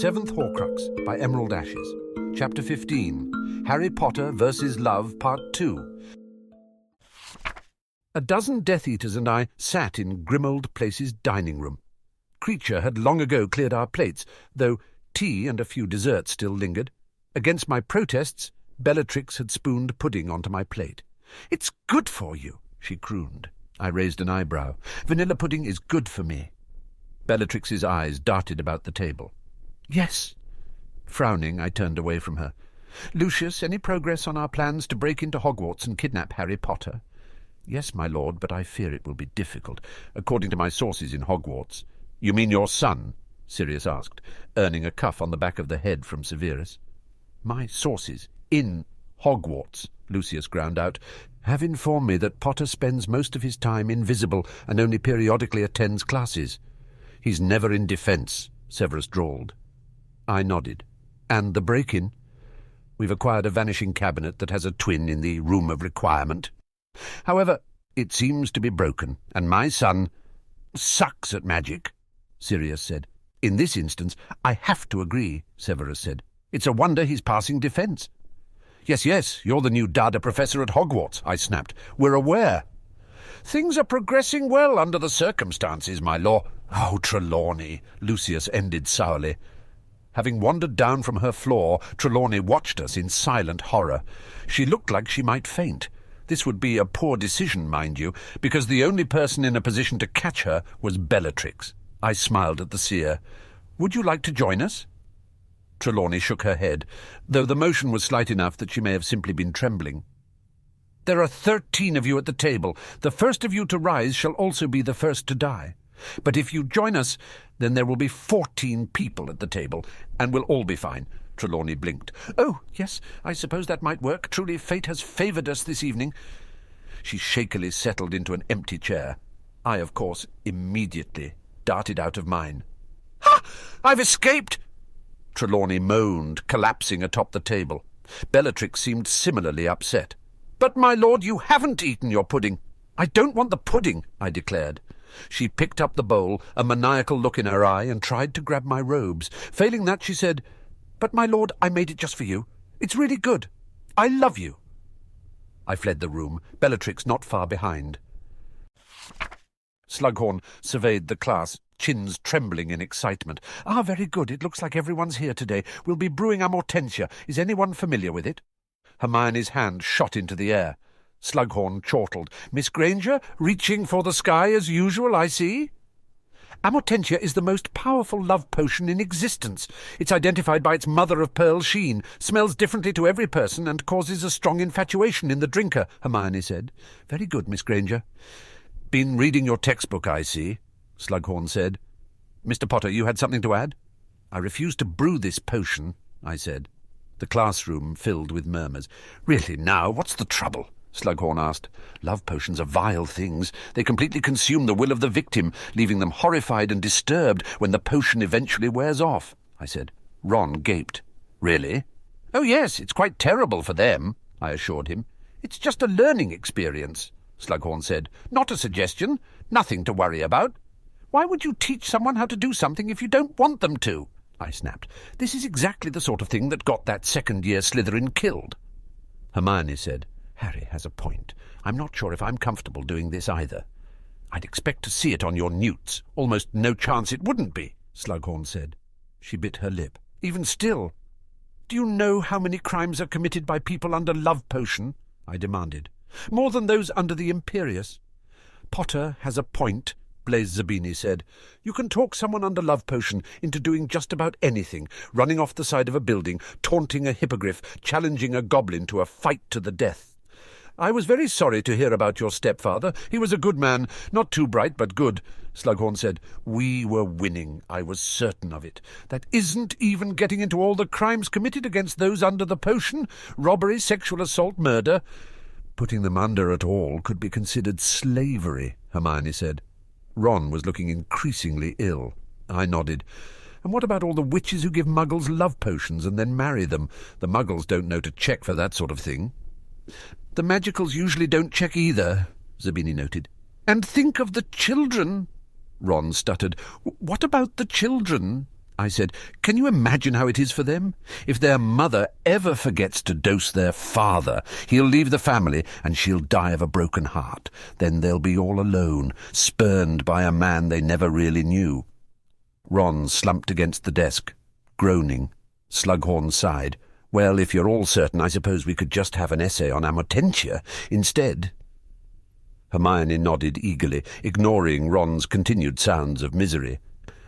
Seventh Horcrux by Emerald Ashes. Chapter 15. Harry Potter vs. Love, Part 2. A dozen Death Eaters and I sat in Grimold Place's dining room. Creature had long ago cleared our plates, though tea and a few desserts still lingered. Against my protests, Bellatrix had spooned pudding onto my plate. "It's good for you," she crooned. I raised an eyebrow. "Vanilla pudding is good for me." Bellatrix's eyes darted about the table. "Yes." Frowning, I turned away from her. "Lucius, any progress on our plans to break into Hogwarts and kidnap Harry Potter?" "Yes, my lord, but I fear it will be difficult, according to my sources in Hogwarts." "You mean your son?" Sirius asked, earning a cuff on the back of the head from Severus. "My sources in Hogwarts," Lucius ground out, "have informed me that Potter spends most of his time invisible and only periodically attends classes." "He's never in defence," Severus drawled. I nodded. "And the break-in?" "We've acquired a vanishing cabinet that has a twin in the Room of Requirement. However, it seems to be broken, and my son sucks at magic," Sirius said. "In this instance, I have to agree," Severus said. "It's a wonder he's passing defence." Yes, you're the new Dada professor at Hogwarts," I snapped. "We're aware." "Things are progressing well under the circumstances, my lord." "Oh, Trelawney," Lucius ended sourly. Having wandered down from her floor, Trelawney watched us in silent horror. She looked like she might faint. This would be a poor decision, mind you, because the only person in a position to catch her was Bellatrix. I smiled at the seer. "Would you like to join us?" Trelawney shook her head, though the motion was slight enough that she may have simply been trembling. "There are 13 of you at the table. The first of you to rise shall also be the first to die. But if you join us, then there will be 14 people at the table, and we'll all be fine." Trelawney blinked. "Oh, yes, I suppose that might work. Truly, fate has favoured us this evening." She shakily settled into an empty chair. I, of course, immediately darted out of mine. "Ha! I've escaped!" Trelawney moaned, collapsing atop the table. Bellatrix seemed similarly upset. "But, my lord, you haven't eaten your pudding." "I don't want the pudding," I declared. She picked up the bowl, a maniacal look in her eye, and tried to grab my robes. Failing that, she said, "But, my lord, I made it just for you. It's really good. I love you." I fled the room, Bellatrix not far behind. Slughorn surveyed the class, chins trembling in excitement. "Ah, very good. It looks like everyone's here today. We'll be brewing Amortentia. Is anyone familiar with it?" Hermione's hand shot into the air. Slughorn chortled. "Miss Granger, reaching for the sky as usual, I see." "Amortentia is the most powerful love potion in existence. It's identified by its mother-of-pearl sheen, smells differently to every person, and causes a strong infatuation in the drinker," Hermione said. "Very good, Miss Granger." "Been reading your textbook, I see," Slughorn said. "Mr. Potter, you had something to add?" "I refuse to brew this potion," I said. The classroom filled with murmurs. "Really now, what's the trouble?" Slughorn asked. "Love potions are vile things. They completely consume the will of the victim, leaving them horrified and disturbed when the potion eventually wears off," I said. Ron gaped. "Really?" "Oh, yes, it's quite terrible for them," I assured him. "It's just a learning experience," Slughorn said. "Not a suggestion. Nothing to worry about." "Why would you teach someone how to do something if you don't want them to?" I snapped. "This is exactly the sort of thing that got that second-year Slytherin killed." Hermione said, "Harry has a point. I'm not sure if I'm comfortable doing this either." "I'd expect to see it on your newts. Almost no chance it wouldn't be," Slughorn said. She bit her lip. "Even still." "Do you know how many crimes are committed by people under love potion?" I demanded. "More than those under the Imperius." "Potter has a point," Blaise Zabini said. "You can talk someone under love potion into doing just about anything, running off the side of a building, taunting a hippogriff, challenging a goblin to a fight to the death. I was very sorry to hear about your stepfather. He was a good man, not too bright, but good," Slughorn said. "We were winning. I was certain of it. That isn't even getting into all the crimes committed against those under the potion. Robbery, sexual assault, murder." "Putting them under at all could be considered slavery," Hermione said. Ron was looking increasingly ill. I nodded. "And what about all the witches who give muggles love potions and then marry them? The muggles don't know to check for that sort of thing." "The magicals usually don't check either," Zabini noted. "And think of the children," Ron stuttered. "What about the children?" I said. "Can you imagine how it is for them? If their mother ever forgets to dose their father, he'll leave the family and she'll die of a broken heart. Then they'll be all alone, spurned by a man they never really knew." Ron slumped against the desk, groaning. Slughorn sighed. "Well, if you're all certain, I suppose we could just have an essay on Amortentia instead." Hermione nodded eagerly, ignoring Ron's continued sounds of misery.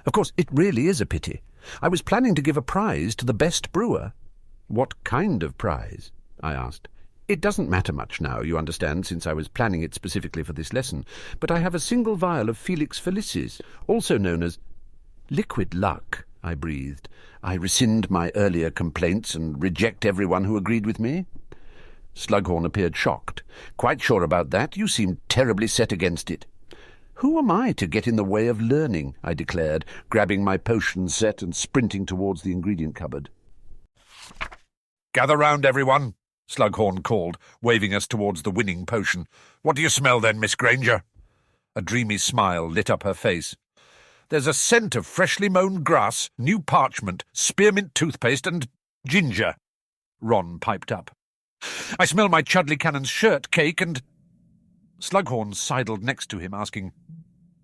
"Of course, it really is a pity. I was planning to give a prize to the best brewer." "What kind of prize?" I asked. "It doesn't matter much now, you understand, since I was planning it specifically for this lesson, but I have a single vial of Felix Felicis, also known as—" "Liquid luck," I breathed. "I rescind my earlier complaints and reject everyone who agreed with me." Slughorn appeared shocked. "Quite sure about that? You seem terribly set against it." "Who am I to get in the way of learning?" I declared, grabbing my potion set and sprinting towards the ingredient cupboard. "Gather round, everyone," Slughorn called, waving us towards the winning potion. "What do you smell then, Miss Granger?" A dreamy smile lit up her face. "There's a scent of freshly mown grass, new parchment, spearmint toothpaste, and ginger," Ron piped up. "I smell my Chudley Cannon's shirt cake and—" Slughorn sidled next to him, asking,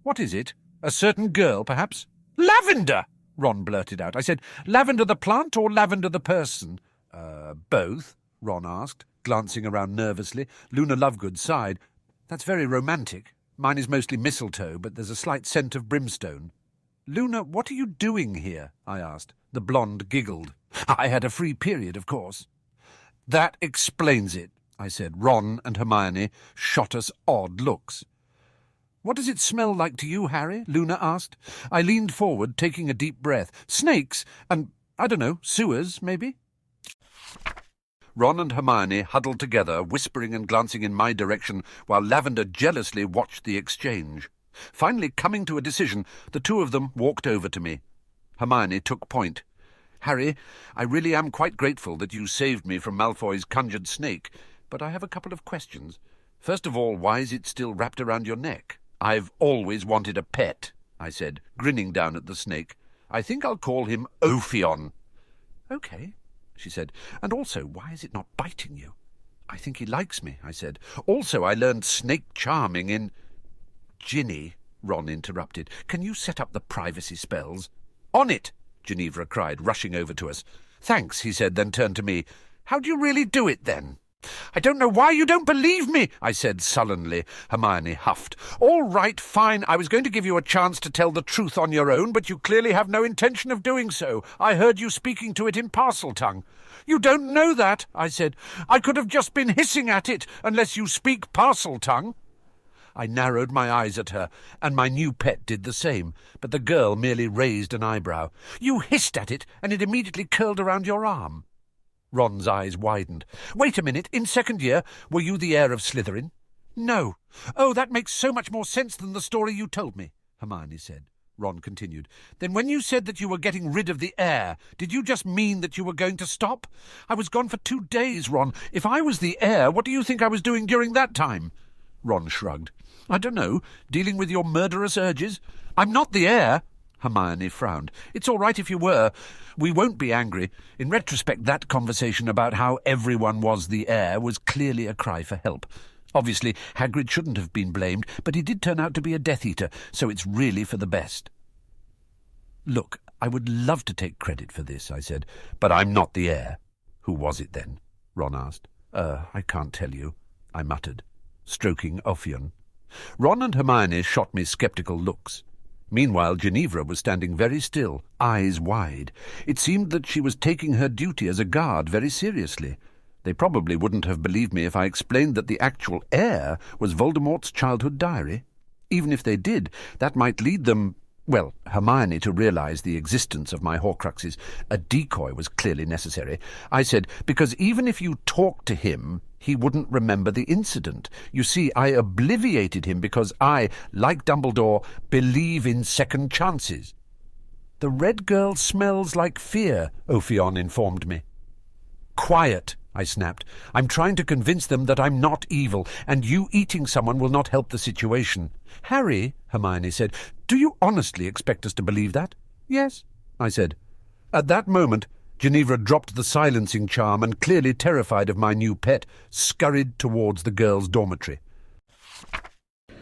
"What is it? A certain girl, perhaps?" "Lavender!" Ron blurted out. I said, "Lavender the plant or lavender the person?" Both," Ron asked, glancing around nervously. Luna Lovegood sighed. "That's very romantic. Mine is mostly mistletoe, but there's a slight scent of brimstone." "Luna, what are you doing here?" I asked. The blonde giggled. "I had a free period, of course." "That explains it," I said. Ron and Hermione shot us odd looks. "What does it smell like to you, Harry?" Luna asked. I leaned forward, taking a deep breath. "Snakes and, I don't know, sewers, maybe?" Ron and Hermione huddled together, whispering and glancing in my direction, while Lavender jealously watched the exchange. Finally coming to a decision, the two of them walked over to me. Hermione took point. "Harry, I really am quite grateful that you saved me from Malfoy's conjured snake, but I have a couple of questions. First of all, why is it still wrapped around your neck?" "I've always wanted a pet," I said, grinning down at the snake. "I think I'll call him Ophion." "Okay," she said. "And also, why is it not biting you?" "I think he likes me," I said. "Also, I learned snake charming in—" "Ginny," Ron interrupted, "can you set up the privacy spells?" "On it!" Ginevra cried, rushing over to us. "Thanks," he said, then turned to me. "How do you really do it, then?" "I don't know why you don't believe me," I said sullenly. Hermione huffed. "All right, fine. I was going to give you a chance to tell the truth on your own, but you clearly have no intention of doing so. I heard you speaking to it in Parseltongue." "You don't know that," I said. "I could have just been hissing at it, unless you speak Parseltongue." I narrowed my eyes at her, and my new pet did the same, but the girl merely raised an eyebrow. "You hissed at it, and it immediately curled around your arm." Ron's eyes widened. "Wait a minute. In second year, were you the heir of Slytherin?" "No." "Oh, that makes so much more sense than the story you told me," Hermione said. Ron continued. "Then when you said that you were getting rid of the heir, did you just mean that you were going to stop? I was gone for 2 days, Ron. If I was the heir, what do you think I was doing during that time?" Ron shrugged. "I don't know. Dealing with your murderous urges?" "I'm not the heir." Hermione frowned. "It's all right if you were. We won't be angry. In retrospect, that conversation about how everyone was the heir was clearly a cry for help. Obviously, Hagrid shouldn't have been blamed, but he did turn out to be a Death Eater, so it's really for the best." "Look, I would love to take credit for this," I said, "but I'm not the heir." "Who was it, then?" Ron asked. I can't tell you," I muttered, stroking Ophion. Ron and Hermione shot me sceptical looks. Meanwhile, Ginevra was standing very still, eyes wide. It seemed that she was taking her duty as a guard very seriously. They probably wouldn't have believed me if I explained that the actual heir was Voldemort's childhood diary. Even if they did, that might lead them— well, Hermione to realize the existence of my Horcruxes. A decoy was clearly necessary. I said, because even if you talked to him, he wouldn't remember the incident. You see, I obliviated him because I, like Dumbledore, believe in second chances. "The red girl smells like fear," Ophion informed me. "Quiet," I snapped. "I'm trying to convince them that I'm not evil, and you eating someone will not help the situation." "Harry," Hermione said, "do you honestly expect us to believe that?" "Yes." I said. At that moment, Ginevra dropped the silencing charm and, clearly terrified of my new pet, scurried towards the girls' dormitory.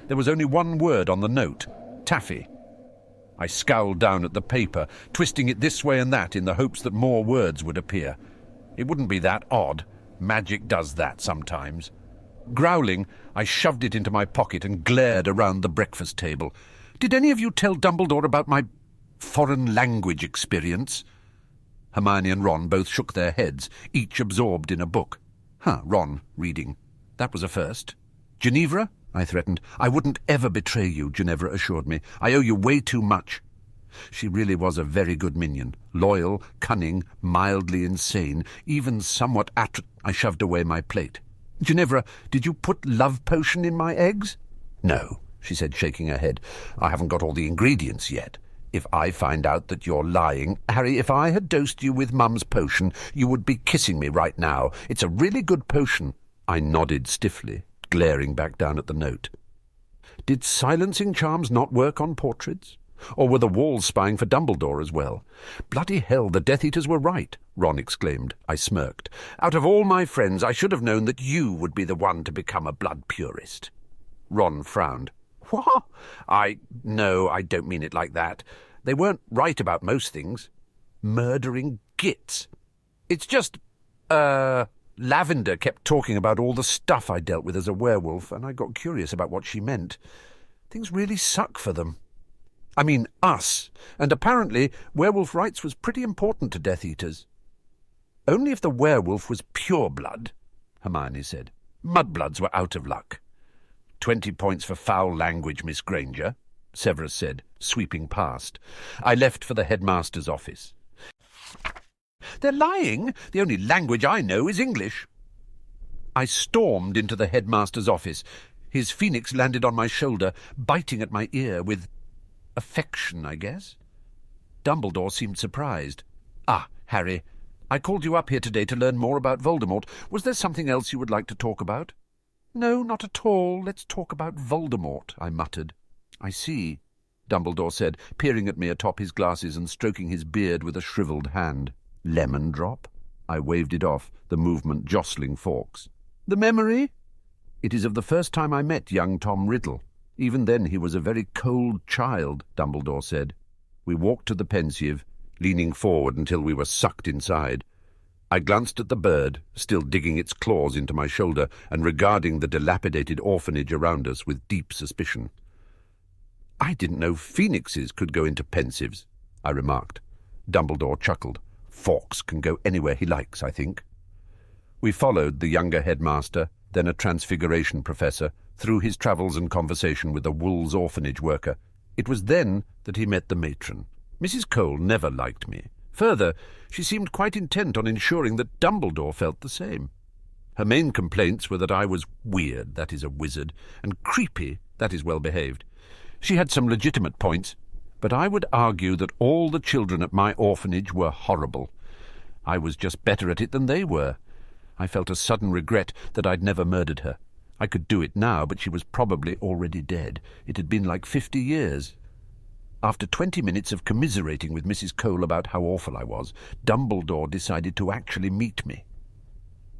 There was only one word on the note: taffy. I scowled down at the paper, twisting it this way and that in the hopes that more words would appear. It wouldn't be that odd. Magic does that sometimes. Growling, I shoved it into my pocket and glared around the breakfast table. Did any of you tell Dumbledore about my foreign language experience? Hermione and Ron both shook their heads, each absorbed in a book. Ron, reading. That was a first. Ginevra? I threatened. I wouldn't ever betray you, Ginevra assured me. I owe you way too much. She really was a very good minion. Loyal, cunning, mildly insane, even somewhat I shoved away my plate. Ginevra, did you put love potion in my eggs? No, she said, shaking her head. I haven't got all the ingredients yet. If I find out that you're lying, Harry, if I had dosed you with Mum's potion, you would be kissing me right now. It's a really good potion. I nodded stiffly, glaring back down at the note. Did silencing charms not work on portraits? Or were the walls spying for Dumbledore as well? Bloody hell, the Death Eaters were right, Ron exclaimed. I smirked. Out of all my friends, I should have known that you would be the one to become a blood purist. Ron frowned. What? No, I don't mean it like that. They weren't right about most things. Murdering gits. It's just, Lavender kept talking about all the stuff I dealt with as a werewolf, and I got curious about what she meant. Things really suck for them. I mean, us. And apparently werewolf rights was pretty important to Death Eaters. Only if the werewolf was pure blood, Hermione said. Mudbloods were out of luck. 20 points for foul language, Miss Granger, Severus said, sweeping past. I left for the headmaster's office. They're lying. The only language I know is English. I stormed into the headmaster's office. His phoenix landed on my shoulder, biting at my ear with affection, I guess. Dumbledore seemed surprised. Harry, I called you up here today to learn more about Voldemort. Was there something else you would like to talk about? No, not at all. Let's talk about Voldemort, I muttered. I see, Dumbledore said, peering at me atop his glasses and stroking his beard with a shriveled hand. Lemon drop? I waved it off, the movement jostling Fawkes. The memory? It is of the first time I met young Tom Riddle. Even then he was a very cold child, Dumbledore said. We walked to the Pensieve, leaning forward until we were sucked inside. I glanced at the bird, still digging its claws into my shoulder and regarding the dilapidated orphanage around us with deep suspicion. I didn't know phoenixes could go into Pensieves, I remarked. Dumbledore chuckled. Fawkes can go anywhere he likes, I think. We followed the younger headmaster, then a transfiguration professor, through his travels and conversation with a Wool's orphanage worker. It was then that he met the matron. Mrs. Cole never liked me. Further, she seemed quite intent on ensuring that Dumbledore felt the same. Her main complaints were that I was weird, that is a wizard, and creepy, that is well-behaved. She had some legitimate points, but I would argue that all the children at my orphanage were horrible. I was just better at it than they were. I felt a sudden regret that I'd never murdered her. I could do it now, but she was probably already dead. It had been like 50 years. After 20 minutes of commiserating with Mrs. Cole about how awful I was, Dumbledore decided to actually meet me.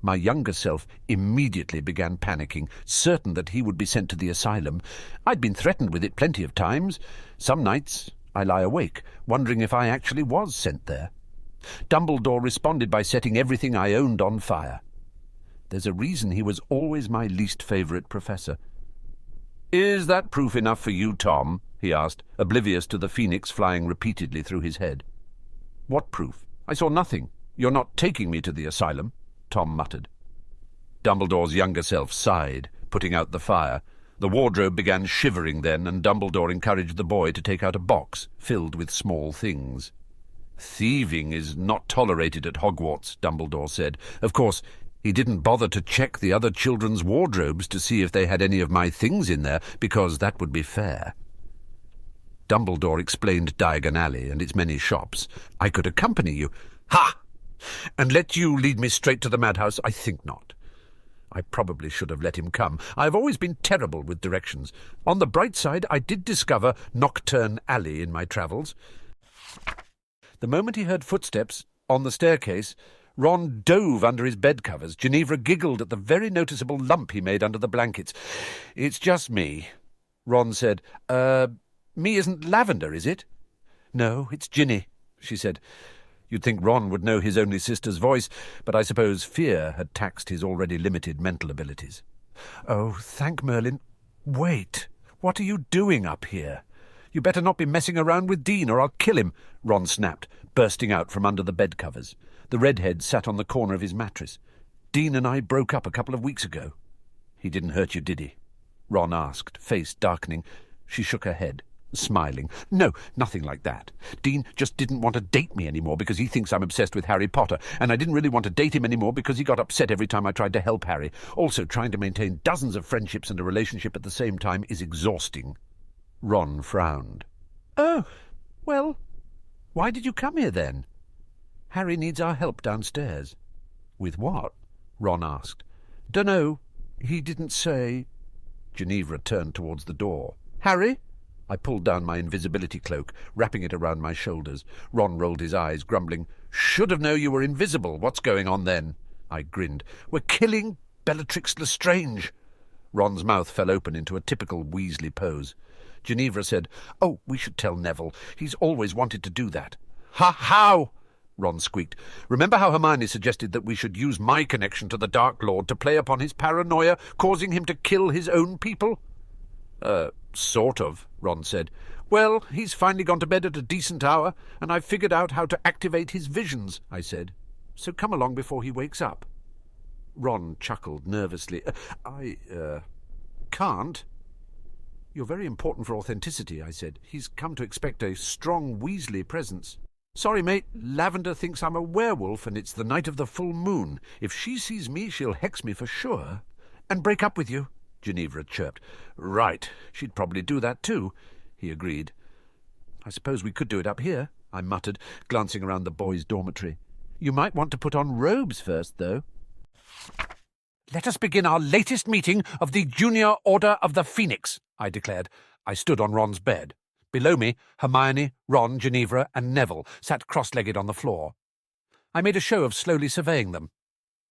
My younger self immediately began panicking, certain that he would be sent to the asylum. I'd been threatened with it plenty of times. Some nights I lie awake, wondering if I actually was sent there. Dumbledore responded by setting everything I owned on fire. There's a reason he was always my least favourite professor. "Is that proof enough for you, Tom?" he asked, oblivious to the phoenix flying repeatedly through his head. "What proof? I saw nothing. You're not taking me to the asylum," Tom muttered. Dumbledore's younger self sighed, putting out the fire. The wardrobe began shivering then, and Dumbledore encouraged the boy to take out a box filled with small things. "Thieving is not tolerated at Hogwarts," Dumbledore said. Of course, he didn't bother to check the other children's wardrobes to see if they had any of my things in there, because that would be fair. Dumbledore explained Diagon Alley and its many shops. "I could accompany you." "Ha! And let you lead me straight to the madhouse? I think not. I probably should have let him come. I've always been terrible with directions. On the bright side, I did discover Nocturne Alley in my travels. The moment he heard footsteps on the staircase, Ron dove under his bed covers. Ginevra giggled at the very noticeable lump he made under the blankets. "It's just me," Ron said. Me isn't Lavender, is it?" "No, it's Ginny," she said. You'd think Ron would know his only sister's voice, but I suppose fear had taxed his already limited mental abilities. "Oh, thank Merlin. Wait, what are you doing up here? You better not be messing around with Dean, or I'll kill him," Ron snapped, bursting out from under the bed covers. The redhead sat on the corner of his mattress. "Dean and I broke up a couple of weeks ago." "He didn't hurt you, did he?" Ron asked, face darkening. She shook her head, smiling. "No, nothing like that. Dean just didn't want to date me anymore because he thinks I'm obsessed with Harry Potter, and I didn't really want to date him anymore because he got upset every time I tried to help Harry. Also, trying to maintain dozens of friendships and a relationship at the same time is exhausting." Ron frowned. "Oh, well, why did you come here then?" "Harry needs our help downstairs." "With what?" Ron asked. "Dunno. He didn't say." Ginevra turned towards the door. "Harry?" I pulled down my invisibility cloak, wrapping it around my shoulders. Ron rolled his eyes, grumbling. "Should have known you were invisible. What's going on then?" I grinned. "We're killing Bellatrix Lestrange." Ron's mouth fell open into a typical Weasley pose. Ginevra said, "Oh, we should tell Neville. He's always wanted to do that." How?" Ron squeaked. "Remember how Hermione suggested that we should use my connection to the Dark Lord to play upon his paranoia, causing him to kill his own people?" Sort of," Ron said. "Well, he's finally gone to bed at a decent hour, and I've figured out how to activate his visions," I said. "So come along before he wakes up." Ron chuckled nervously. I can't." "You're very important for authenticity," I said. "He's come to expect a strong Weasley presence." "Sorry, mate. Lavender thinks I'm a werewolf, and it's the night of the full moon. If she sees me, she'll hex me for sure." "And break up with you," Ginevra chirped. "Right. She'd probably do that too," he agreed. "I suppose we could do it up here," I muttered, glancing around the boys' dormitory. "You might want to put on robes first, though." "Let us begin our latest meeting of the Junior Order of the Phoenix," I declared. I stood on Ron's bed. Below me, Hermione, Ron, Ginevra, and Neville sat cross-legged on the floor. I made a show of slowly surveying them.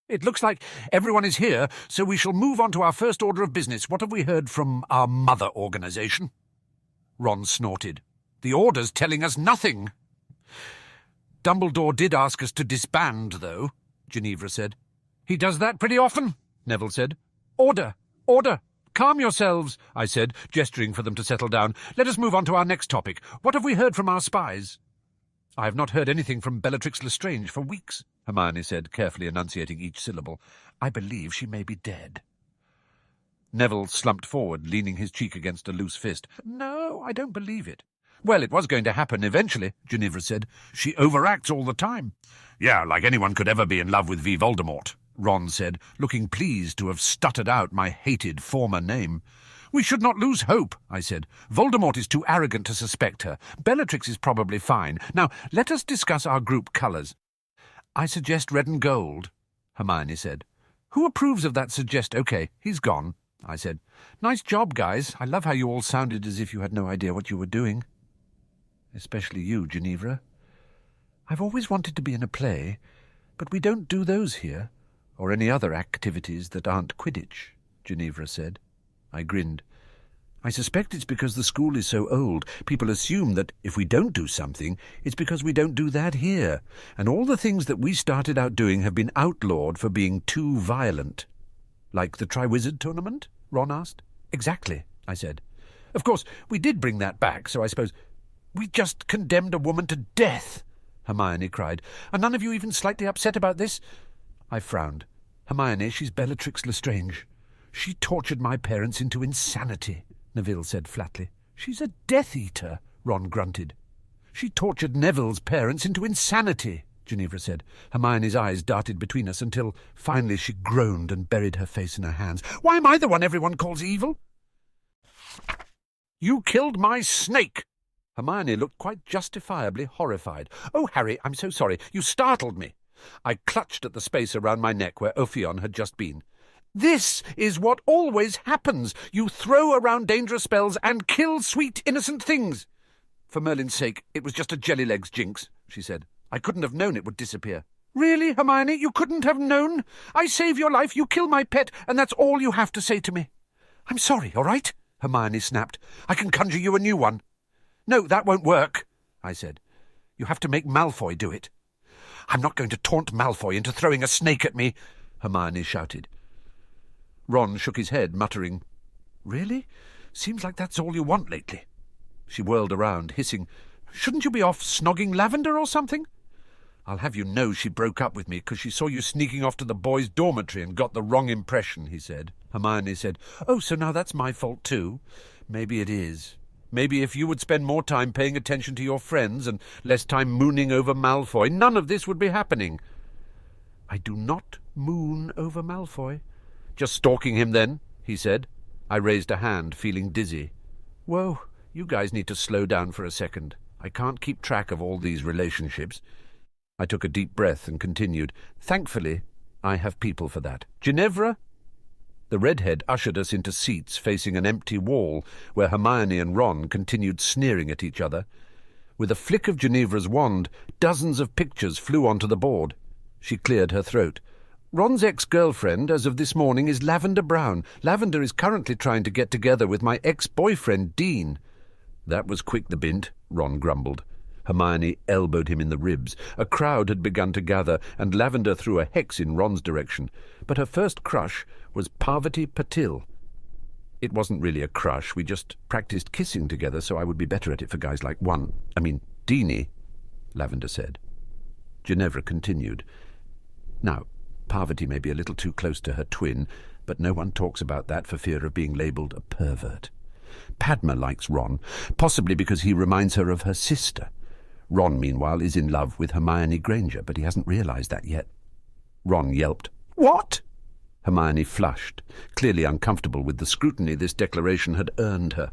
"It looks like everyone is here, so we shall move on to our first order of business. What have we heard from our mother organisation?" Ron snorted. "The Order's telling us nothing." "Dumbledore did ask us to disband, though," Ginevra said. "He does that pretty often," Neville said. "Order! Order! Calm yourselves," I said, gesturing for them to settle down. "Let us move on to our next topic. What have we heard from our spies?" "I have not heard anything from Bellatrix Lestrange for weeks," Hermione said, carefully enunciating each syllable. "I believe she may be dead." Neville slumped forward, leaning his cheek against a loose fist. "No, I don't believe it." "Well, it was going to happen eventually," Ginevra said. "She overacts all the time." "Yeah, like anyone could ever be in love with V. Voldemort," Ron said, looking pleased to have stuttered out my hated former name. "We should not lose hope," I said. "Voldemort is too arrogant to suspect her. Bellatrix is probably fine. Now, let us discuss our group colours." "I suggest red and gold," Hermione said. "Who approves of that suggest—" "OK, he's gone," I said. "Nice job, guys. I love how you all sounded as if you had no idea what you were doing." "Especially you, Ginevra. I've always wanted to be in a play, but we don't do those here, or any other activities that aren't Quidditch," Ginevra said. I grinned. "I suspect it's because the school is so old, people assume that if we don't do something, it's because we don't do that here, and all the things that we started out doing have been outlawed for being too violent." "Like the Triwizard Tournament?" Ron asked. "Exactly," I said. "Of course, we did bring that back, so I suppose—" "We just condemned a woman to death!" Hermione cried. "Are none of you even slightly upset about this?" I frowned. "Hermione, she's Bellatrix Lestrange. She tortured my parents into insanity," Neville said flatly. "She's a Death Eater," Ron grunted. "She tortured Neville's parents into insanity," Ginevra said. Hermione's eyes darted between us until finally she groaned and buried her face in her hands. "Why am I the one everyone calls evil?" "You killed my snake!" Hermione looked quite justifiably horrified. "Oh, Harry, I'm so sorry. You startled me." I clutched at the space around my neck where Ophion had just been. "This is what always happens. You throw around dangerous spells and kill sweet, innocent things." "For Merlin's sake, it was just a jelly-legs jinx," she said. "I couldn't have known it would disappear." "Really, Hermione? You couldn't have known? I save your life, you kill my pet, and that's all you have to say to me." "I'm sorry, all right?" Hermione snapped. "I can conjure you a new one." "No, that won't work," I said. "You have to make Malfoy do it." "I'm not going to taunt Malfoy into throwing a snake at me," Hermione shouted. Ron shook his head, muttering, "Really? Seems like that's all you want lately." She whirled around, hissing, "Shouldn't you be off snogging Lavender or something?" "I'll have you know she broke up with me because she saw you sneaking off to the boys' dormitory and got the wrong impression," he said. Hermione said, "Oh, so now that's my fault too? Maybe it is. Maybe if you would spend more time paying attention to your friends and less time mooning over Malfoy, none of this would be happening." "I do not moon over Malfoy." "Just stalking him then?" he said. I raised a hand, feeling dizzy. "Whoa, you guys need to slow down for a second. I can't keep track of all these relationships." I took a deep breath and continued, "Thankfully, I have people for that. Ginevra?" The redhead ushered us into seats facing an empty wall where Hermione and Ron continued sneering at each other. With a flick of Ginevra's wand, dozens of pictures flew onto the board. She cleared her throat. "Ron's ex-girlfriend, as of this morning, is Lavender Brown. Lavender is currently trying to get together with my ex-boyfriend, Dean." "That was quick, the bint," Ron grumbled. Hermione elbowed him in the ribs. A crowd had begun to gather, and Lavender threw a hex in Ron's direction. But her first crush was Parvati Patil. It wasn't really a crush. We just practiced kissing together so I would be better at it for guys like Deanie, Lavender said. Ginevra continued. "Now, Parvati may be a little too close to her twin, but no one talks about that for fear of being labelled a pervert. Padma likes Ron, possibly because he reminds her of her sister. Ron, meanwhile, is in love with Hermione Granger, but he hasn't realised that yet." Ron yelped. "What?" Hermione flushed, clearly uncomfortable with the scrutiny this declaration had earned her.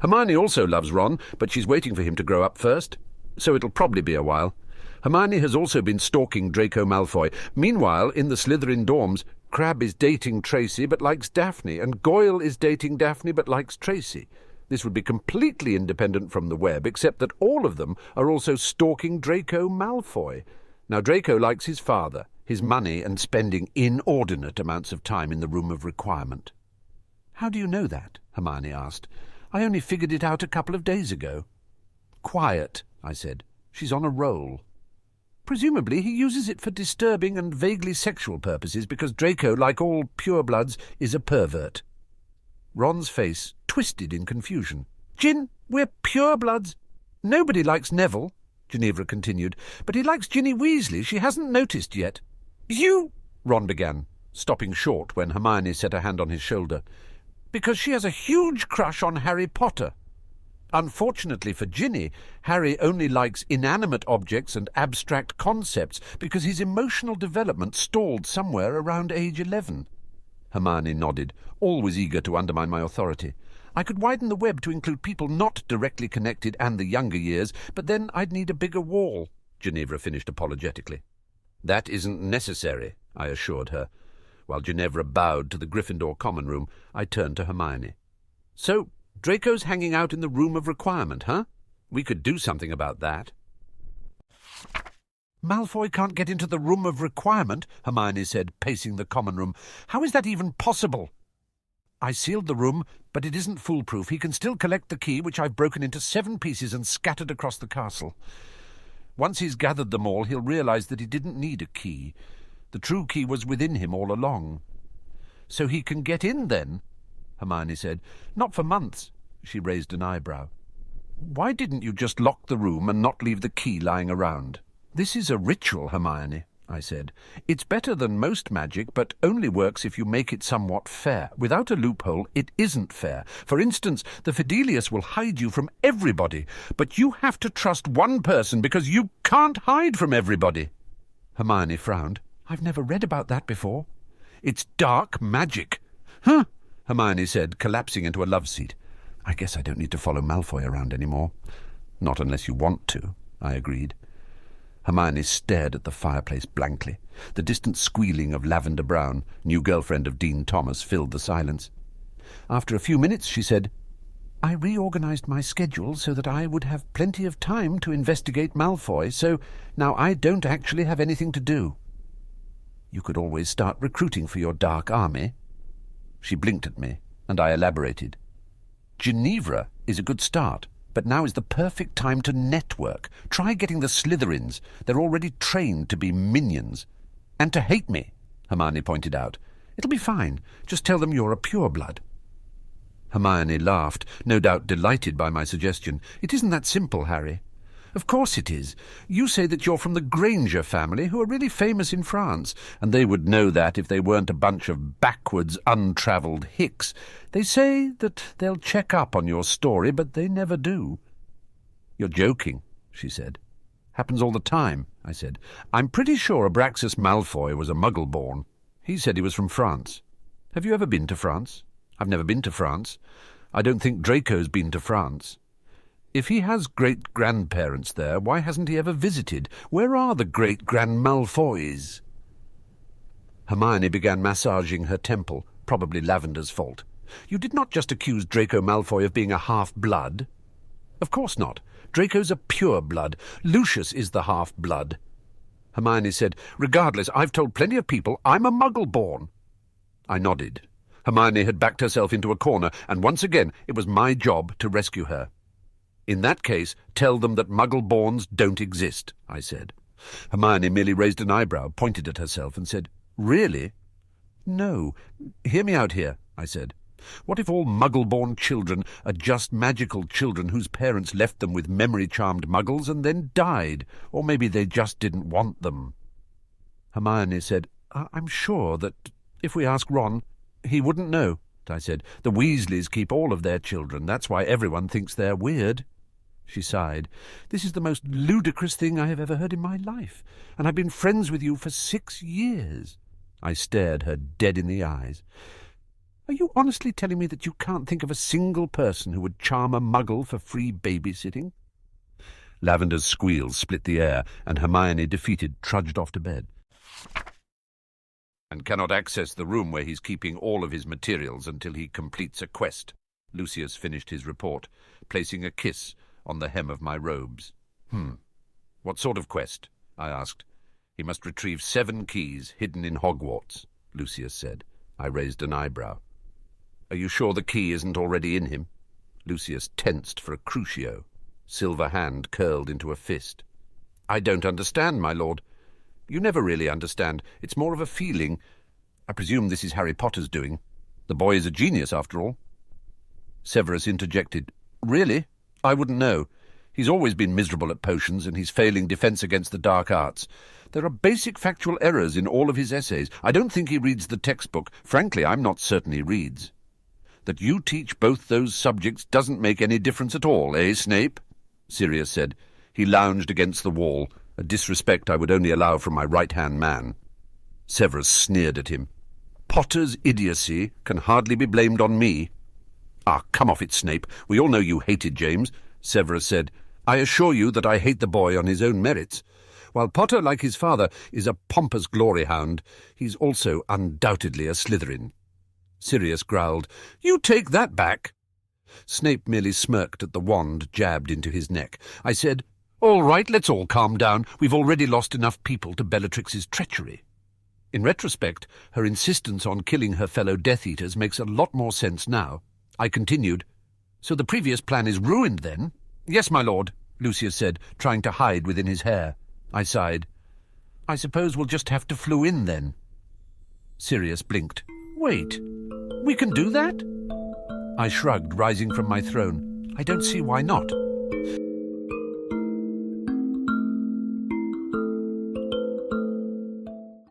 "Hermione also loves Ron, but she's waiting for him to grow up first, so it'll probably be a while. Hermione has also been stalking Draco Malfoy. Meanwhile, in the Slytherin dorms, Crabbe is dating Tracy but likes Daphne, and Goyle is dating Daphne but likes Tracy. This would be completely independent from the web, except that all of them are also stalking Draco Malfoy. Now, Draco likes his father, his money, and spending inordinate amounts of time in the room of requirement." "How do you know that?" Hermione asked. "I only figured it out a couple of days ago." "Quiet," I said. "She's on a roll." "Presumably he uses it for disturbing and vaguely sexual purposes because Draco, like all purebloods, is a pervert." Ron's face twisted in confusion. "Gin, we're purebloods. Nobody likes Neville," Ginevra continued, "but he likes Ginny Weasley. She hasn't noticed yet." "You—" Ron began, stopping short when Hermione set a hand on his shoulder. "Because she has a huge crush on Harry Potter. Unfortunately for Ginny, Harry only likes inanimate objects and abstract concepts because his emotional development stalled somewhere around age 11. Hermione nodded, always eager to undermine my authority. "I could widen the web to include people not directly connected and the younger years, but then I'd need a bigger wall," Ginevra finished apologetically. "That isn't necessary," I assured her. While Ginevra bowed to the Gryffindor common room, I turned to Hermione. "So, Draco's hanging out in the room of requirement, huh? We could do something about that." "Malfoy can't get into the room of requirement," Hermione said, pacing the common room. "How is that even possible?" "I sealed the room, but it isn't foolproof. He can still collect the key, which I've broken into 7 pieces and scattered across the castle. Once he's gathered them all, he'll realise that he didn't need a key. The true key was within him all along." "So he can get in, then?" Hermione said. "Not for months." She raised an eyebrow. "Why didn't you just lock the room and not leave the key lying around?" "This is a ritual, Hermione," I said. "It's better than most magic, but only works if you make it somewhat fair. Without a loophole, it isn't fair. For instance, the Fidelius will hide you from everybody, but you have to trust one person because you can't hide from everybody." Hermione frowned. "I've never read about that before." "It's dark magic." "Huh," Hermione said, collapsing into a love seat. "I guess I don't need to follow Malfoy around any more." "Not unless you want to," I agreed. Hermione stared at the fireplace blankly. The distant squealing of Lavender Brown, new girlfriend of Dean Thomas, filled the silence. After a few minutes she said, I reorganized my schedule so that I would have plenty of time to investigate Malfoy, so now I don't actually have anything to do. You could always start recruiting for your dark army. She blinked at me, and I elaborated. Genevra is a good start, but now is the perfect time to network. Try getting the Slytherins. They're already trained to be minions. And to hate me, Hermione pointed out. It'll be fine. Just tell them you're a pureblood. Hermione laughed, no doubt delighted by my suggestion. It isn't that simple, Harry. Of course it is. You say that you're from the Granger family, who are really famous in France, and they would know that if they weren't a bunch of backwards, untravelled hicks. They say that they'll check up on your story, but they never do. You're joking, she said. Happens all the time, I said. I'm pretty sure Abraxas Malfoy was a Muggle-born. He said he was from France. Have you ever been to France? I've never been to France. I don't think Draco's been to France. If he has great-grandparents there, why hasn't he ever visited? Where are the great-grand-Malfoys? Hermione began massaging her temple, probably Lavender's fault. You did not just accuse Draco Malfoy of being a half-blood. Of course not. Draco's a pure-blood. Lucius is the half-blood. Hermione said, Regardless, I've told plenty of people I'm a Muggle-born. I nodded. Hermione had backed herself into a corner, and once again it was my job to rescue her. In that case, tell them that Muggle-borns don't exist, I said. Hermione merely raised an eyebrow, pointed at herself, and said, Really? No. Hear me out here, I said. What if all Muggle-born children are just magical children whose parents left them with memory-charmed Muggles and then died? Or maybe they just didn't want them. Hermione said, I'm sure that if we ask Ron, he wouldn't know, I said. The Weasleys keep all of their children. That's why everyone thinks they're weird. She sighed. This is the most ludicrous thing I have ever heard in my life, and I've been friends with you for 6 years. I stared her dead in the eyes. Are you honestly telling me that you can't think of a single person who would charm a Muggle for free babysitting? Lavender's squeals split the air, and Hermione, defeated, trudged off to bed. And cannot access the room where he's keeping all of his materials until he completes a quest. Lucius finished his report, placing a kiss on the hem of my robes. What sort of quest? I asked. He must retrieve 7 keys hidden in Hogwarts, Lucius said. I raised an eyebrow. Are you sure the key isn't already in him? Lucius tensed for a crucio. Silver hand curled into a fist. I don't understand, my lord. You never really understand. It's more of a feeling. I presume this is Harry Potter's doing. The boy is a genius, after all. Severus interjected. Really? I wouldn't know. He's always been miserable at potions, and he's failing defence against the dark arts. There are basic factual errors in all of his essays. I don't think he reads the textbook. Frankly, I'm not certain he reads. That you teach both those subjects doesn't make any difference at all, eh, Snape? Sirius said. He lounged against the wall, a disrespect I would only allow from my right-hand man. Severus sneered at him. Potter's idiocy can hardly be blamed on me. Ah, come off it, Snape. We all know you hated James, Severus said. I assure you that I hate the boy on his own merits. While Potter, like his father, is a pompous glory hound, he's also undoubtedly a Slytherin. Sirius growled, You take that back. Snape merely smirked at the wand jabbed into his neck. I said, All right, let's all calm down. We've already lost enough people to Bellatrix's treachery. In retrospect, her insistence on killing her fellow Death Eaters makes a lot more sense now. I continued, So the previous plan is ruined, then? Yes, my lord, Lucius said, trying to hide within his hair. I sighed. I suppose we'll just have to flew in, then. Sirius blinked. Wait, we can do that? I shrugged, rising from my throne. I don't see why not.